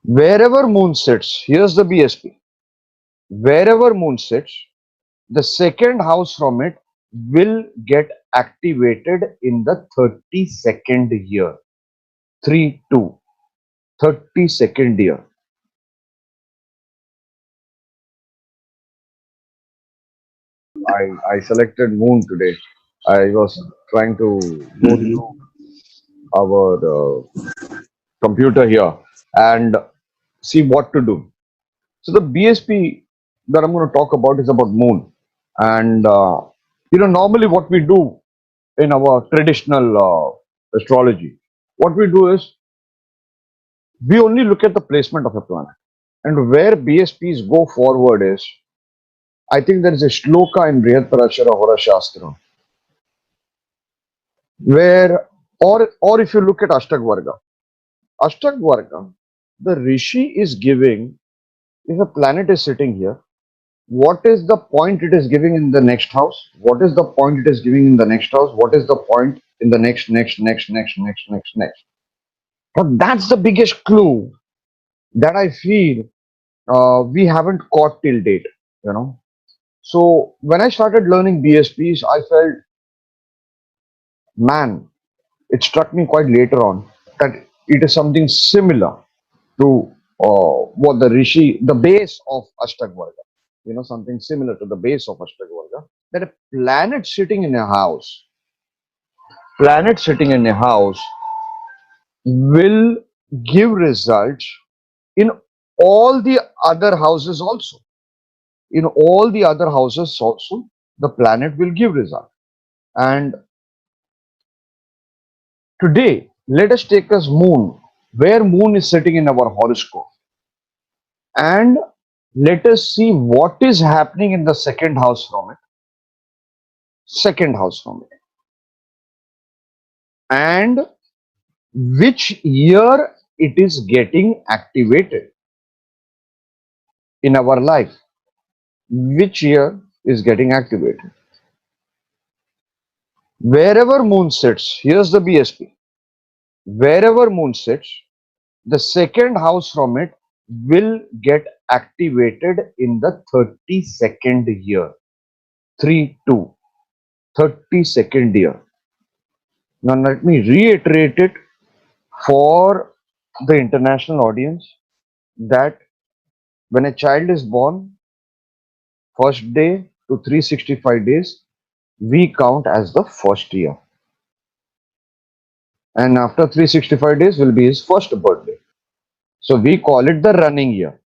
Wherever moon sits, here's the BSP. Wherever moon sits, the second house from it will get activated in the 32nd year. 3 2, 32nd year. I selected moon today. I was trying to go Mhm. through our computer here and see what to do. So the BSP that I'm going to talk about is about moon, and normally what we do in our traditional astrology, what we do is we only look at the placement of a planet, and where BSPs go forward is, I think there is a shloka in Brihad Parashara Hora Shastra where, or if you look at Ashtag Varga, the Rishi is giving, if a planet is sitting here, what is the point it is giving in the next house? What is the point it is giving in the next house? What is the point in the next? Now that's the biggest clue that I feel we haven't caught till date, you know. So when I started learning BSPs, I felt, man, it struck me quite later on that it is something similar to what the Rishi, the base of Ashtagvarga, something similar to the base of Ashtagvarga, that a planet sitting in a house will give results in all the other houses also. In all the other houses also, the planet will give result. And today, let us take as moon, where moon is sitting in our horoscope, and let us see what is happening in the second house from it, and which year it is getting activated in our life. Which year is getting activated? Wherever moon sits, here's the BSP. Wherever moon sits, the second house from it will get activated in the 32nd year. 3 2, 32nd year. Now let me reiterate it for the international audience that when a child is born, first day to 365 days, we count as the first year. And after 365 days will be his first birthday. So we call it the running year.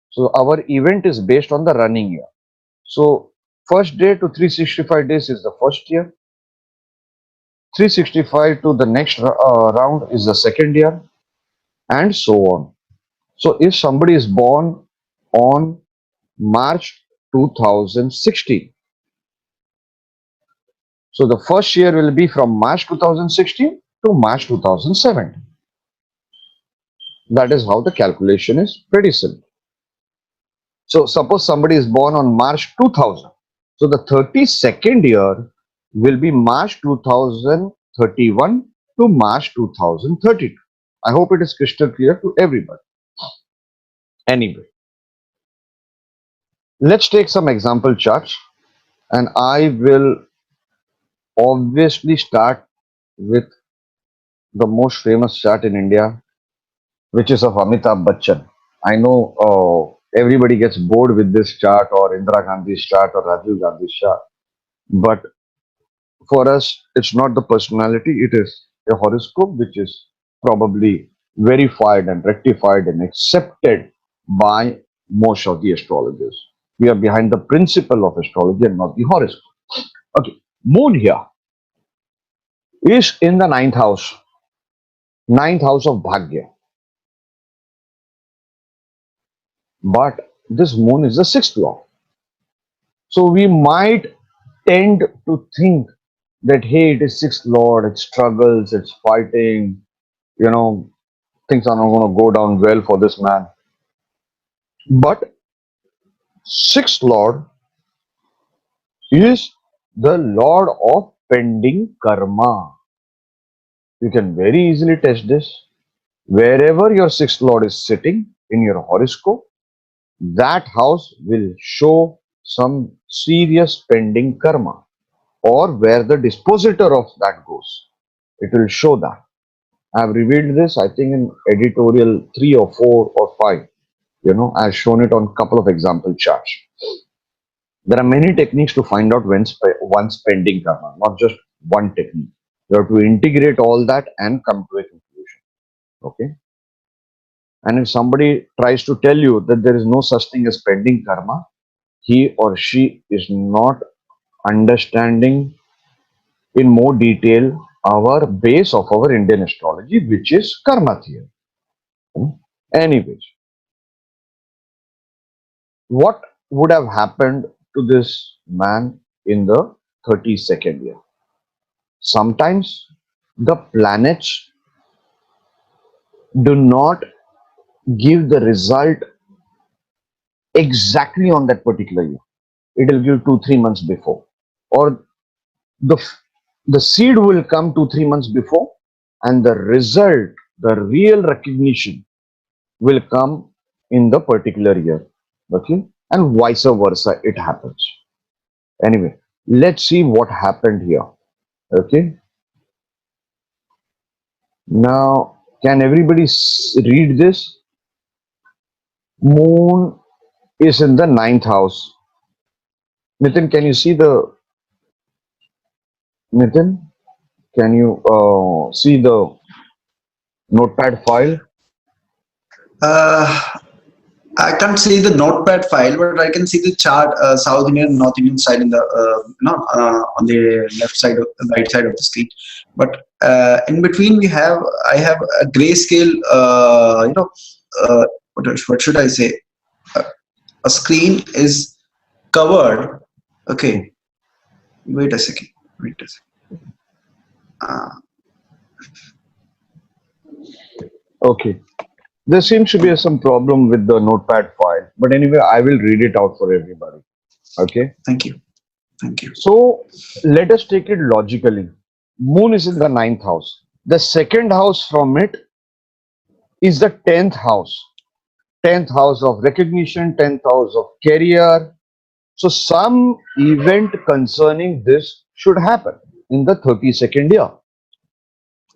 So our event is based on the running year. So first day to 365 days is the first year. 365 to the next round is the second year, and so on. So if somebody is born on March 2016, so the first year will be from March 2016 to March 2017. That is how the calculation is, pretty simple. So suppose somebody is born on March 2000. So the 32nd year will be March 2031 to March 2032. I hope it is crystal clear to everybody. Anyway, let's take some example charts, and I will obviously start with the most famous chart in India, which is of Amitabh Bachchan. I know everybody gets bored with this chart or Indira Gandhi's chart or Rajiv Gandhi's chart, but for us, it's not the personality, it is a horoscope which is probably verified and rectified and accepted by most of the astrologers. We are behind the principle of astrology and not the horoscope. Okay, moon here is in the ninth house of Bhagya, but this moon is the sixth law. So we might tend to think that, hey, it is sixth lord, it struggles, it's fighting, you know, things are not going to go down well for this man. But sixth lord is the lord of pending karma. You can very easily test this. Wherever your sixth lord is sitting in your horoscope, that house will show some serious pending karma, or where the dispositor of that goes. It will show that. I've revealed this, I think, in editorial 3 or 4 or 5. I've shown it on a couple of example charts. There are many techniques to find out when one's pending karma, not just one technique. You have to integrate all that and come to a conclusion. Okay. And if somebody tries to tell you that there is no such thing as pending karma, he or she is not understanding in more detail our base of our Indian astrology, which is karma theory. Anyways, what would have happened to this man in the 32nd year? Sometimes the planets do not give the result exactly on that particular year. It will give 2-3 months before, or the the seed will come 2-3 months before, and the result, the real recognition, will come in the particular year. Okay, and vice versa, it happens. Anyway, let's see what happened here. Okay, now can everybody read this? Moon is in the ninth house. Nitin, can you see the Nitin? Can you see the notepad file? Uh, I can't see the notepad file, but I can see the chart, South Indian and North Indian side in the on the left side, right side of the screen. But in between, I have a grayscale. What should I say? Uh, a screen is covered. Okay, wait a second. Wait a second. Uh, Okay. There seems to be some problem with the notepad file, but anyway, I will read it out for everybody. Okay. Thank you. Thank you. So let us take it logically. Moon is in the ninth house. The second house from it is the 10th house. 10th house of recognition, 10th house of career. So some event concerning this should happen in the 32nd year.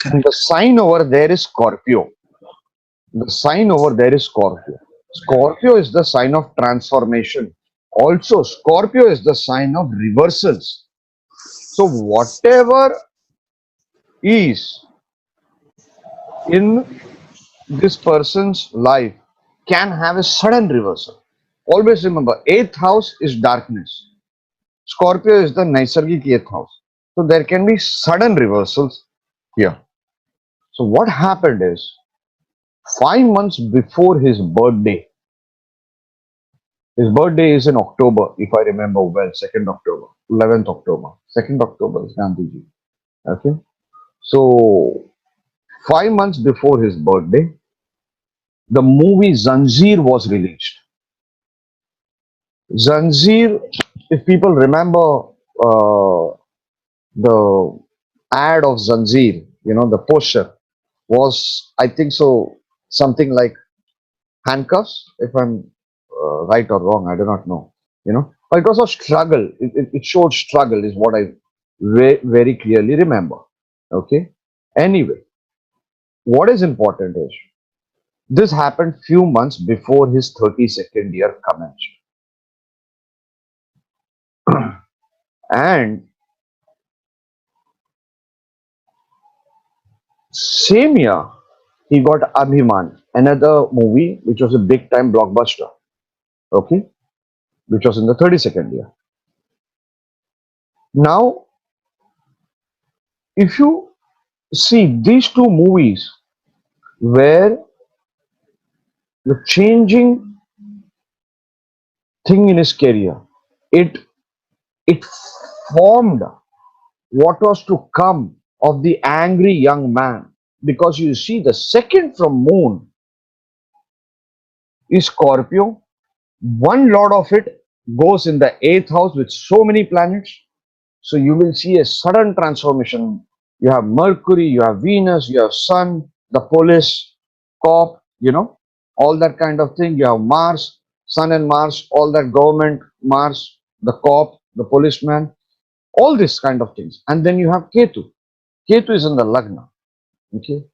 And the sign over there is Scorpio. The sign over there is Scorpio. Scorpio is the sign of transformation. Also, Scorpio is the sign of reversals. So, whatever is in this person's life can have a sudden reversal. Always remember, 8th house is darkness. Scorpio is the Naisargik 8th house. So, there can be sudden reversals here. So, what happened is 5 months before his birthday is in October, if I remember well, 2nd October, 11th October. 2nd October is Gandhiji. Okay. So, 5 months before his birthday, the movie Zanjeer was released. Zanjeer, if people remember the ad of Zanjeer, the poster was, I think so, something like handcuffs, if I'm right or wrong, I do not know. But it was a struggle. It showed struggle, is what I very clearly remember. Okay. Anyway, what is important is this happened few months before his 32nd year commenced, and same year he got Abhiman, another movie which was a big time blockbuster. Okay, which was in the 32nd year. Now, if you see these two movies where the changing thing in his career, it it formed what was to come of the angry young man, because you see the second from moon is Scorpio. One lot of it goes in the 8th house with so many planets. So you will see a sudden transformation. You have Mercury, you have Venus, you have Sun, the police. cop, all that kind of thing. You have Mars, Sun and Mars, all that government, Mars, the cop, the policeman, all these kind of things. And then you have Ketu. Ketu is in the Lagna. Okay.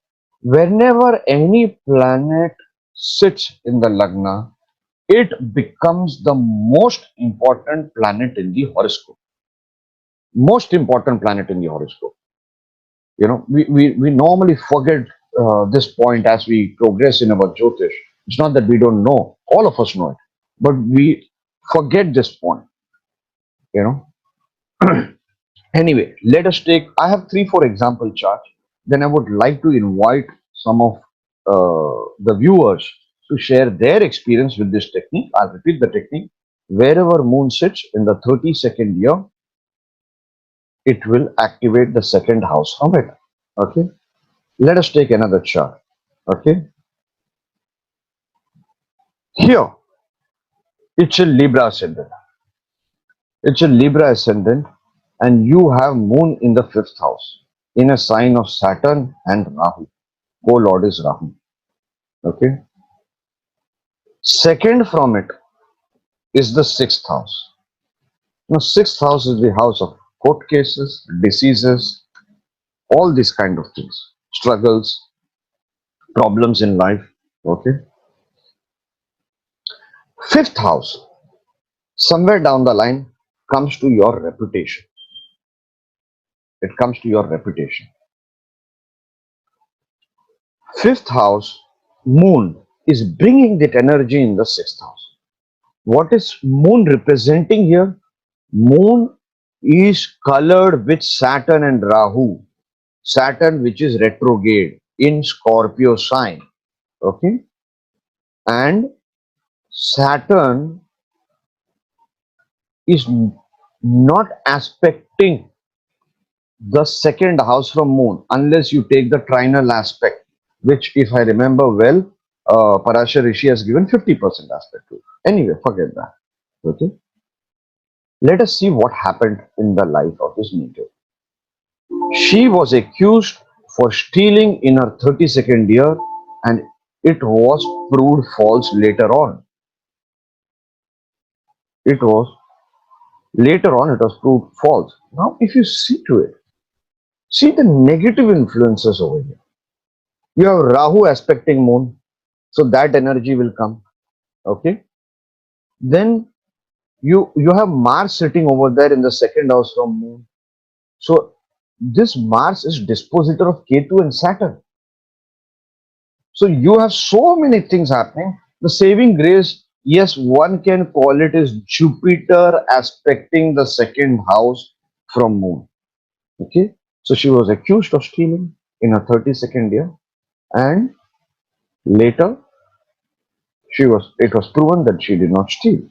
Whenever any planet sits in the Lagna, it becomes the most important planet in the horoscope. Most important planet in the horoscope. We normally forget this point as we progress in our Jyotish. It's not that we don't know, all of us know it, but we forget this point, you know. Anyway, let us take, I have 3, 4 example charts. Then I would like to invite some of the viewers to share their experience with this technique. I'll repeat the technique. Wherever moon sits in the 32nd year, it will activate the second house from it. Okay. Let us take another chart. Okay. Here, it's a Libra ascendant. It's a Libra ascendant, and you have moon in the 5th house in a sign of Saturn and Rahu. Co-lord is Rahu. Okay. Second from it is the 6th house. Now, 6th house is the house of court cases, diseases, all these kind of things, struggles, problems in life. Okay. 5th house, somewhere down the line, comes to your reputation. It comes to your reputation. 5th house, moon, is bringing that energy in the 6th house. What is moon representing here? Moon is colored with Saturn and Rahu. Saturn, which is retrograde in Scorpio sign. Okay. And Saturn is not aspecting the second house from moon unless you take the trinal aspect, which, if I remember well, Parashar Rishi has given 50% aspect to it. Anyway, forget that. Okay. Let us see what happened in the life of this native. She was accused for stealing in her 32nd year, and it was proved false later on. It was proved false. Now, if you see to it, see the negative influences over here. You have Rahu aspecting moon, so that energy will come. Okay. Then you have Mars sitting over there in the second house from moon. So this Mars is dispositor of Ketu and Saturn. So you have so many things happening. The saving grace, yes, one can call it is Jupiter aspecting the second house from moon. Okay. So she was accused of stealing in her 32nd year, and later it was proven that she did not steal.